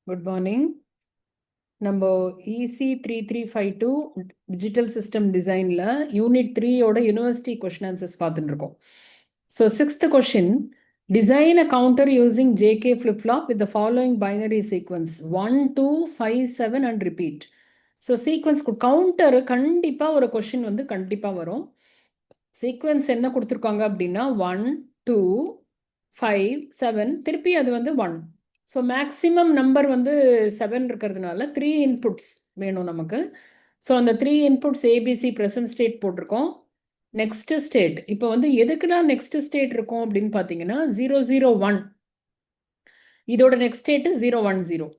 Good morning. நம்ம EC 3352 digital system டிசைனில் unit 3யோட யூனிவர்சிட்டி கொஷின் ஆன்சர்ஸ் பார்த்துட்டு இருக்கோம். So 6th question, design a counter using JK flip flop with the following binary sequence 1 2 5 7 and repeat. So sequence counter கண்டிப்பாக ஒரு question வந்து கண்டிப்பாக வரும். சீக்வன்ஸ் என்ன கொடுத்துருக்காங்க அப்படின்னா 1 2 5 7, திருப்பி அது வந்து 1. ஸோ மேக்ஸிமம் நம்பர் வந்து 7 இருக்கிறதுனால 3 இன்புட்ஸ் வேணும் நமக்கு. ஸோ அந்த 3 இன்புட்ஸ் ABC ப்ரெசன்ட் ஸ்டேட் போட்டிருக்கோம். நெக்ஸ்ட் ஸ்டேட் இப்போ வந்து எதுக்குலாம் நெக்ஸ்ட் ஸ்டேட் இருக்கும் அப்படின்னு பார்த்தீங்கன்னா 001, இதோட நெக்ஸ்ட் ஸ்டேட்டு 010.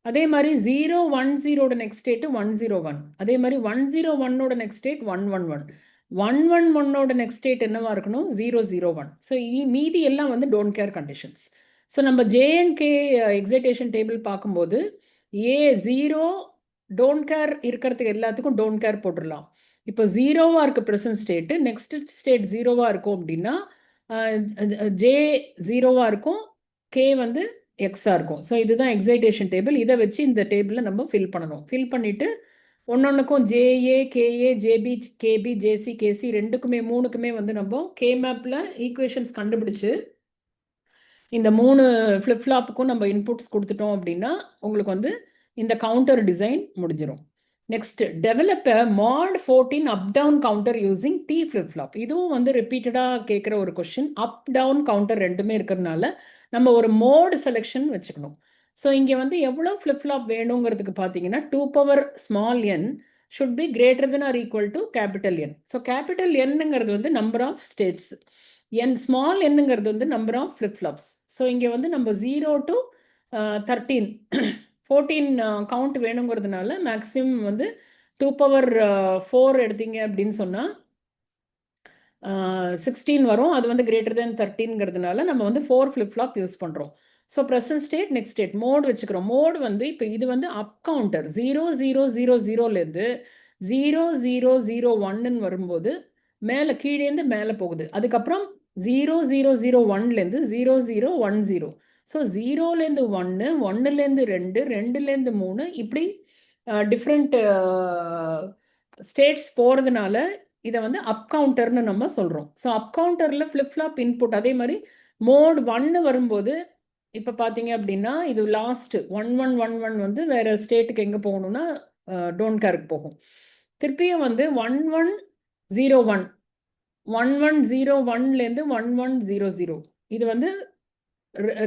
அதே மாதிரி 010ஓட நெக்ஸ்ட் ஸ்டேட்டு 101. அதே மாதிரி 101ஓட நெக்ஸ்ட் ஸ்டேட் 111. 111ஓட நெக்ஸ்ட் ஸ்டேட் என்னவா இருக்கணும்? 001. ஸோ மீதி எல்லாம் வந்து டோன்ட் கேர் கண்டிஷன்ஸ். ஸோ நம்ம JNK எக்ஸைட்டேஷன் டேபிள் பார்க்கும்போது A0 டோன்ட் கேர் இருக்கிறதுக்கு எல்லாத்துக்கும் டோன்ட் கேர் போட்டுடலாம். இப்போ 0வாக இருக்க ப்ரெசன்ட் ஸ்டேட்டு, நெக்ஸ்ட் ஸ்டேட் 0வாக இருக்கும் அப்படின்னா J 0வாக இருக்கும், K வந்து எக்ஸாக இருக்கும். ஸோ இதுதான் எக்ஸைட்டேஷன் டேபிள். இதை வச்சு இந்த டேபிளில் நம்ம ஃபில் பண்ணணும். ஃபில் பண்ணிவிட்டு ஒன்னொன்றுக்கும் JA KA JB KB JC KC ரெண்டுக்குமே மூணுக்குமே வந்து நம்ம KMAPல ஈக்குவேஷன்ஸ் கண்டுபிடிச்சு இந்த 3 ஃப்ளிப் ஃப்ளாப்புக்கும் நம்ம இன்புட்ஸ் கொடுத்துட்டோம் அப்படின்னா உங்களுக்கு வந்து இந்த கவுண்டர் டிசைன் முடிஞ்சிடும். Next, develop mod 14 up down counter using T flip flop. இதுவும் வந்து ரிப்பீட்டடாக கேட்குற ஒரு கொஸ்டின். அப் டவுன் கவுண்டர் ரெண்டுமே இருக்கிறதுனால நம்ம ஒரு மோட் செலெக்ஷன் வச்சுக்கணும். ஸோ இங்கே வந்து எவ்வளோ ஃப்ளிப் ஃப்ளாப் வேணுங்கிறதுக்கு பார்த்தீங்கன்னா 2 power small n should be greater than or equal to capital N. So capital Nங்கிறது வந்து நம்பர் ஆஃப் ஸ்டேட்ஸ், ஸ்மால் என்னங்கிறது வந்து number of flip flops. So இங்கே வந்து நம்ம 0 to 13 14 கவுண்ட் வேணுங்கிறதுனால மேக்ஸிமம் வந்து 2 பவர் 4 எடுத்தீங்க அப்படின்னு சொன்னால் 16 வரும். அது வந்து கிரேட்டர் தென் 13ங்கிறதுனால நம்ம வந்து 4 ஃப்ளிப் ஃப்ளாப் யூஸ் பண்ணுறோம். So present state, next state, mod வச்சுக்கிறோம். மோட் வந்து இப்போ இது வந்து அப் கவுண்டர் 0000லேருந்து 0001ன்னு வரும்போது மேலே கீழேருந்து மேலே போகுது. அதுக்கப்புறம் 0001லேருந்து 0010. ஸோ 0லேருந்து 1, 1லேருந்து 2, 2லேருந்து 3, இப்படி டிஃப்ரெண்ட் ஸ்டேட்ஸ் போகிறதுனால இதை வந்து அப் கவுண்டர்னு நம்ம சொல்கிறோம். ஸோ அப் கவுண்டரில் ஃப்ளிப் ஃப்ளாப் இன்புட் அதே மாதிரி மோட் 1 வரும்போது இப்போ பார்த்தீங்க அப்படின்னா இது லாஸ்ட் 1111 வந்து வேறு ஸ்டேட்டுக்கு எங்கே போகணும்னா டோன்ட் கேருக்கு போகும். திருப்பியும் வந்து 1101 1101லேருந்து 1100 இது வந்து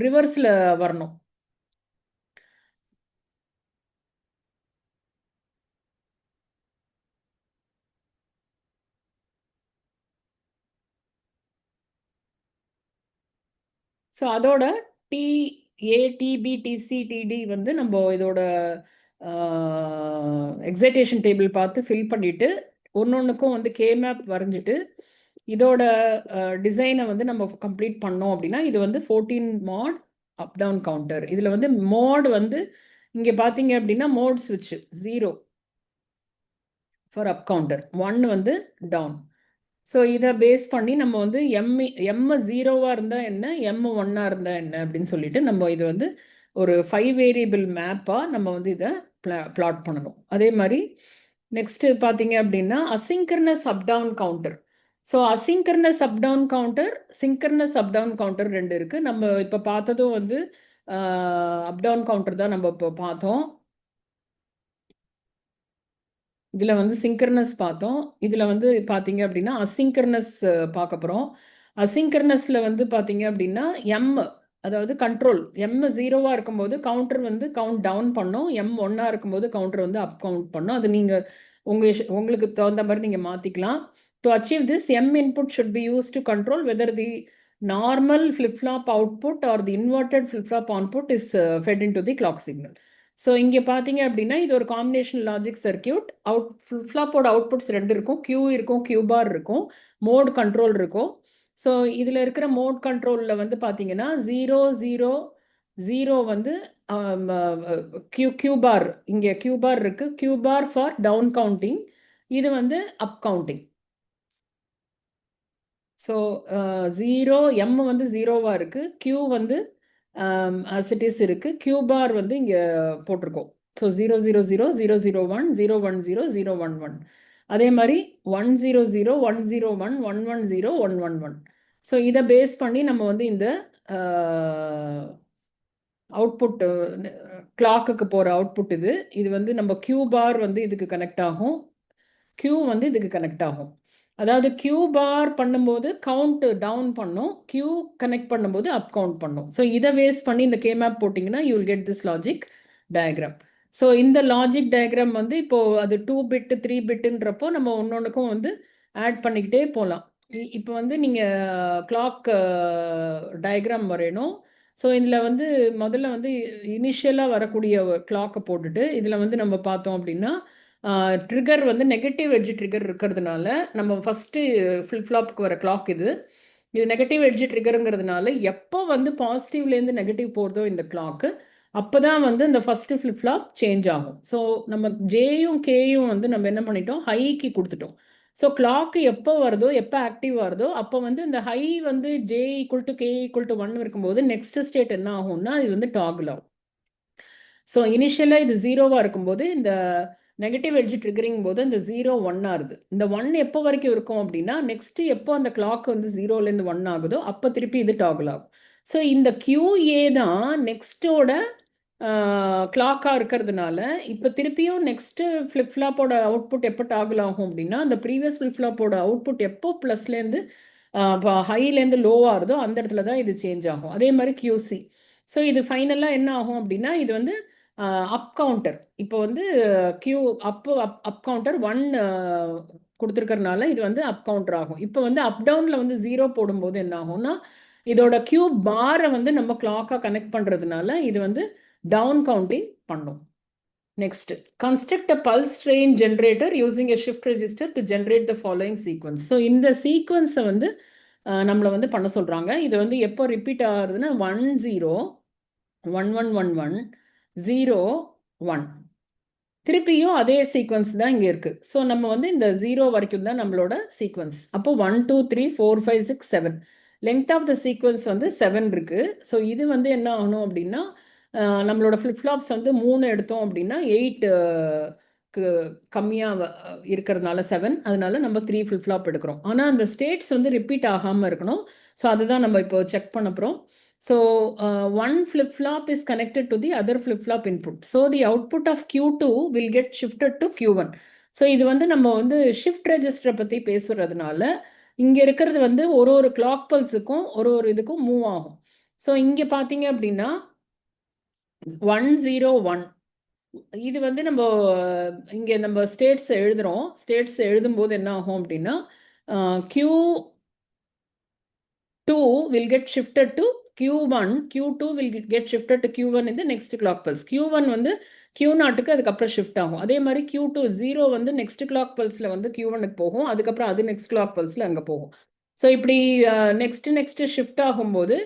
ரிவர்ஸில் வரணும். ஸோ அதோட TA TB TC TD வந்து நம்ம இதோட எக்ஸைட்டேஷன் டேபிள் பார்த்து ஃபில் பண்ணிவிட்டு ஒன்னொன்றுக்கும் வந்து KMAP வரைஞ்சிட்டு இதோட டிசைனை வந்து நம்ம கம்ப்ளீட் பண்ணோம் அப்படின்னா இது வந்து 14 மாட் அப் டவுன் கவுண்டர். இதில் வந்து மோட் வந்து இங்கே பார்த்தீங்க அப்படின்னா மோட் ஸ்விட்ச் 0 ஃபார் அப் கவுண்டர், 1 வந்து டவுன். ஸோ இதை பேஸ் பண்ணி நம்ம வந்து M 0வாக இருந்தால் என்ன, M 1ஆக இருந்தால் என்ன அப்படின்னு சொல்லிட்டு நம்ம இது வந்து ஒரு 5 வேரியபிள் மேப்பாக நம்ம வந்து இதை பிளாட் பண்ணணும். அதே மாதிரி நெக்ஸ்ட்டு பார்த்தீங்க அப்படின்னா asynchronous up down counter. So asynchronous up down counter, synchronous up down counter ரெண்டு இருக்குது. நம்ம இப்போ பார்த்ததும் வந்து அப் டவுன் கவுண்டர் தான் நம்ம இப்போ பார்த்தோம். இதில் வந்து சிங்கர்னஸ் பார்த்தோம். இதில் வந்து பார்த்தீங்க அப்படின்னா அசிங்கர்னஸ் பார்க்க போகிறோம். அசிங்கர்னஸில் வந்து பார்த்தீங்க அப்படின்னா அதாவது கண்ட்ரோல் M 0வாக இருக்கும்போது கவுண்டர் வந்து கவுண்ட் டவுன் பண்ணும், M 1ஆக இருக்கும்போது கவுண்டர் வந்து அப் கவுண்ட் பண்ணும். அது நீங்கள் உங்களுக்கு தகுந்த மாதிரி நீங்கள் மாற்றிக்கலாம். To achieve this M input should be used to control whether the normal flip-flop output or the inverted flip-flop output is fed into the clock signal. So இங்கே பார்த்தீங்க அப்படின்னா இது ஒரு காம்பினேஷன் லாஜிக் சர்க்கியூட். ஃப்ளிப்ஃப்ளாப்போட அவுட்புட்ஸ் 2 இருக்கும். Q இருக்கும், Q பார் இருக்கும், mode control இருக்கும். So இதில் இருக்கிற மோட் கண்ட்ரோலில் வந்து பார்த்தீங்கன்னா 000 வந்து Q பார், இங்கே Q பார் இருக்குது. Q bar for down counting, இது வந்து அப் கவுண்டிங். ஸோ 0 M வந்து 0வாக இருக்குது, Q வந்து as it is இருக்கு. Q bar வந்து இங்க போட்டிருக்கோம். ஸோ 000 001 010 011 அதே மாதிரி 100 101 110 111 ஸோ இதை பேஸ் பண்ணி நம்ம வந்து இந்த அவுட்புட் கிளாக்குக்கு போகிற அவுட்புட் இது வந்து நம்ம Q பார் வந்து இதுக்கு கனெக்ட் ஆகும், Q வந்து இதுக்கு கனெக்ட் ஆகும். அதாவது Q பார் பண்ணும்போது கவுண்ட் டவுன் பண்ணும், Q கனெக்ட் பண்ணும்போது அப் கவுண்ட் பண்ணும். ஸோ இதை பேஸ் பண்ணி இந்த கேமேப் போட்டிங்கன்னா you will get this logic diagram. So இந்த லாஜிக் டயக்ராம் வந்து இப்போது அது 2 பிட் 3 பிட்டுன்றப்போ நம்ம ஒன்னொன்றுக்கும் வந்து ஆட் பண்ணிக்கிட்டே போகலாம். இப்போ வந்து நீங்கள் கிளாக் டயக்ராம் வரையணும். ஸோ இதில் வந்து முதல்ல வந்து இனிஷியலாக வரக்கூடிய கிளாக்கை போட்டுட்டு இதில் வந்து நம்ம பார்த்தோம் அப்படின்னா ட்ரிகர் வந்து நெகட்டிவ் எட்ஜ் ட்ரிகர் இருக்கிறதுனால நம்ம ஃபஸ்ட்டு ஃப்ளிப் ஃப்ளாப்புக்கு வர கிளாக் இது நெகட்டிவ் எட்ஜ் ட்ரிகருங்கிறதுனால எப்போ வந்து பாசிட்டிவ்லேருந்து நெகட்டிவ் போகிறதோ இந்த கிளாக்கு அப்போ தான் வந்து இந்த ஃபஸ்ட்டு ஃப்ளிப் ஃப்ளாப் சேஞ்ச் ஆகும். ஸோ நம்ம ஜேயும் கேயும் வந்து நம்ம என்ன பண்ணிட்டோம், ஹைக்கு கொடுத்துட்டோம். ஸோ கிளாக்கு எப்போ வருதோ எப்போ ஆக்டிவ் வருதோ அப்போ வந்து இந்த ஹை வந்து J equal to K equal to 1 இருக்கும்போது நெக்ஸ்ட் ஸ்டேட் என்ன ஆகும்னா இது வந்து டாகுல் ஆகும். ஸோ இனிஷியலாக இது 0வாக இருக்கும்போது இந்த நெகட்டிவ் எட்ஜ் ட்ரிகரிங் போது இந்த 0 1 ஆகுது. இந்த 1 எப்போ வரைக்கும் இருக்கும் அப்படின்னா நெக்ஸ்ட் எப்போ அந்த கிளாக் வந்து 0லேருந்து 1 ஆகுதோ அப்போ திருப்பி இது டாகுல் ஆகும். ஸோ இந்த QA தான் நெக்ஸ்டோட கிளாக்காக இருக்கிறதுனால இப்போ திருப்பியும் நெக்ஸ்ட்டு ஃப்ளிப் ஃப்ளாப்போட அவுட்புட் எப்போ டாகுல் ஆகும் அப்படின்னா அந்த ப்ரீவியஸ் ஃப்ளிப் ஃப்ளாப்போட அவுட்புட் எப்போ ப்ளஸ்லேருந்து ஹைலேருந்து லோவாகிறதோ அந்த இடத்துல தான் இது சேஞ்ச் ஆகும். அதே மாதிரி QC. ஸோ இது ஃபைனலாக என்ன ஆகும் அப்படின்னா இது வந்து அப் கவுண்டர். இப்போ வந்து கியூ அப் கவுண்டர் 1 கொடுத்துருக்கறனால இது வந்து அப் கவுண்டர் ஆகும். இப்போ வந்து அப் டவுனில் வந்து 0 போடும்போது என்ன ஆகும்னா இதோட கியூ பாரை வந்து நம்ம கிளாக்காக கனெக்ட் பண்ணுறதுனால இது வந்து டவுன் கவுண்டிங் பண்ணும். Next, construct a pulse train generator using a shift register to generate the following sequence. So இந்த சீக்வன்ஸை வந்து நம்மளை வந்து பண்ண சொல்கிறாங்க. இது வந்து எப்போ ரிப்பீட் ஆகுறதுன்னா 1 0 1 1 1 1 0 1 திருப்பியும் அதே சீக்வன்ஸ் தான் இங்கே இருக்குது. ஸோ நம்ம வந்து இந்த 0 வரைக்கும் தான் நம்மளோட சீக்வன்ஸ். அப்போ 1 2 3 4 5 6 7 லெங்த் ஆஃப் த சீக்வன்ஸ் வந்து 7 இருக்குது. ஸோ இது வந்து என்ன ஆகணும் அப்படின்னா நம்மளோட ஃப்ளிப் ஃப்ளாப்ஸ் வந்து 3 எடுத்தோம் அப்படின்னா 8க்கு கம்மியாக இருக்கிறதுனால 7, அதனால நம்ம 3 ஃப்ளிப் ஃப்ளாப் எடுக்கிறோம். ஆனால் அந்த ஸ்டேட்ஸ் வந்து ரிப்பீட் ஆகாமல் இருக்கணும். ஸோ அதுதான் நம்ம இப்போ செக் பண்ண போகிறோம். So one flip-flop is connected to the other flip-flop input. So the output of Q2 will get shifted to Q1. So இது வந்து நம்ம வந்து ஷிஃப்ட் ரெஜிஸ்டரை பற்றி பேசுறதுனால இங்கே இருக்கிறது வந்து ஒரு கிளாக் பல்ஸுக்கும் ஒரு இதுக்கும் மூவ் ஆகும். ஸோ இங்கே பார்த்தீங்க அப்படின்னா 101 இது வந்து நம்ம இங்கே நம்ம ஸ்டேட்ஸ் எழுதுகிறோம். ஸ்டேட்ஸ் எழுதும்போது என்ன ஆகும் அப்படின்னா Q2 will get shifted to Q1, Q2 will get shifted to Q1 in the next clock pulse. Q1 வந்து Q0க்கு அதுக்கப்புறம் ஷிஃப்ட் ஆகும். அதே மாதிரி Q2 0 வந்து நெக்ஸ்ட் கிளாக் பல்ஸில் வந்து Q1க்கு போகும், அதுக்கப்புறம் அது நெக்ஸ்ட் கிளாக் பல்ஸில் அங்கே போகும். ஸோ இப்படி நெக்ஸ்ட் ஷிஃப்ட் ஆகும்போது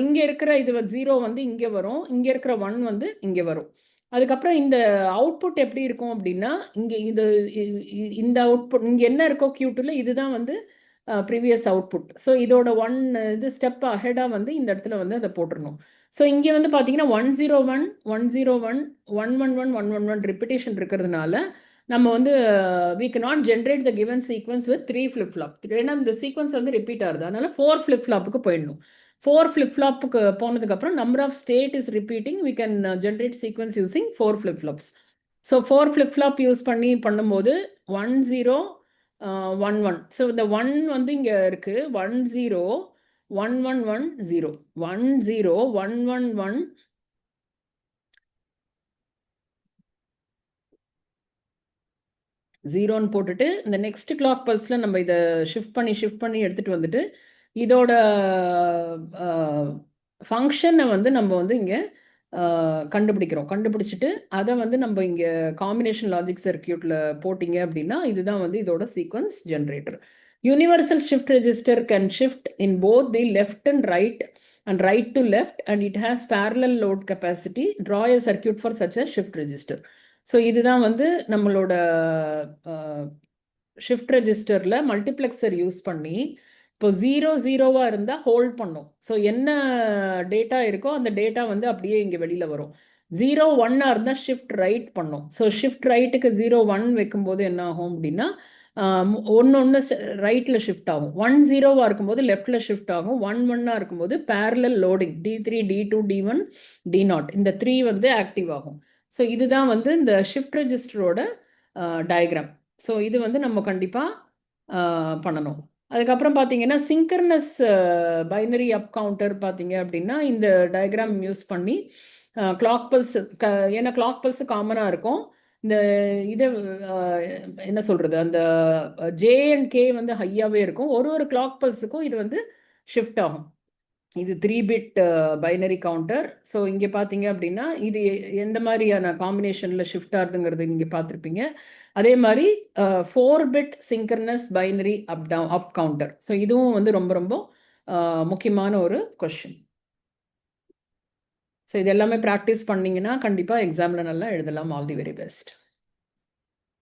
இங்கே இருக்கிற இது 0 வந்து இங்கே வரும், இங்கே இருக்கிற 1 வந்து இங்கே வரும். அதுக்கப்புறம் இந்த அவுட்புட் எப்படி இருக்கும் அப்படின்னா இங்கே இந்த அவுட்புட் இங்கே என்ன இருக்கோ Q2ல இதுதான் வந்து ப்ரீவியஸ் அவுட்புட். ஸோ இதோட இது ஸ்டெப் அஹெடாக வந்து இந்த இடத்துல வந்து அதை போட்டுடணும். ஸோ இங்கே வந்து பார்த்தீங்கன்னா 101 101 111 111 ரிப்பிட்டேஷன் இருக்கிறதுனால நம்ம வந்து we cannot generate the given sequence with 3 flip flop. ஏன்னா இந்த சீக்வன்ஸ் வந்து ரிப்பீட் ஆகுது, அதனால 4 flip flopக்கு போயிடணும். 4 flip flopக்கு போனதுக்கப்புறம் number of state is repeating, we can generate sequence using 4 flip flops. So 4 flip flop யூஸ் பண்ணும்போது 1 0 1 1. ஸோ இந்த 1 வந்து இங்கே இருக்குது 1 0 1 1 1 0 1 0 1 1 1 0ன்னு போட்டுட்டு இந்த நெக்ஸ்ட் கிளாக் பல்ஸில் நம்ம இதை ஷிஃப்ட் பண்ணி எடுத்துகிட்டு வந்துட்டு இதோட ஃபங்க்ஷனை வந்து நம்ம வந்து இங்கே கண்டுபிடிச்சிட்டு அதை வந்து நம்ம இங்கே காம்பினேஷன் லாஜிக் சர்க்கியூட்டில் போட்டிங்க அப்படின்னா இதுதான் வந்து இதோட sequence generator. Universal shift register can shift in both the left and right to left, and it has parallel load capacity. Draw a circuit for such a shift register. So இதுதான் வந்து நம்மளோட shift ரெஜிஸ்டரில் multiplexer use பண்ணி இப்போ 0 0வா இருந்தால் hold பண்ணும். So என்ன data இருக்கோ அந்த டேட்டா வந்து அப்படியே இங்கே வெளியில் வரும். 0 1ஆ இருந்தால் ஷிஃப்ட் ரைட் பண்ணும். ஸோ ஷிஃப்ட் ரைட்டுக்கு 0 1 வைக்கும்போது என்ன ஆகும் அப்படின்னா ஒன்று ரைட்டில் ஷிஃப்ட் ஆகும். 1 0வா இருக்கும்போது லெஃப்டில் ஷிஃப்ட் ஆகும். 1 1ஆ இருக்கும்போது parallel loading D3 D2 D1 D0 இந்த 3 வந்து ஆக்டிவ் ஆகும். ஸோ இதுதான் வந்து இந்த ஷிஃப்ட் ரெஜிஸ்டரோட டயக்ராம். ஸோ இது வந்து நம்ம கண்டிப்பாக பண்ணணும். அதுக்கப்புறம் பார்த்தீங்கன்னா சிங்கர்னஸ் பைனரி அப் கவுண்டர் பார்த்தீங்க அப்படின்னா இந்த டயக்ராம் யூஸ் பண்ணி கிளாக் பல்ஸ் ஏன்னா கிளாக் பல்ஸ் காமனாக இருக்கும். இந்த இதை என்ன சொல்கிறது, அந்த ஜே அண்ட் கே வந்து ஹையாகவே இருக்கும். ஒரு கிளாக் பல்ஸுக்கும் இது வந்து ஷிஃப்ட் ஆகும். இது 3-பிட் பைனரி கவுண்டர். ஸோ இங்கே பார்த்தீங்க அப்படின்னா இது எந்த மாதிரியான காம்பினேஷனில் ஷிஃப்ட் ஆகுதுங்கிறது நீங்கள் பார்த்துருப்பீங்க. அதே மாதிரி four bit synchronous binary up counter. So இதுவும் வந்து ரொம்ப ரொம்ப முக்கியமான ஒரு கொஷின். ஸோ இது எல்லாமே ப்ராக்டிஸ் பண்ணிங்கன்னா கண்டிப்பாக எக்ஸாமில் நல்லா எழுதலாம். All the very best.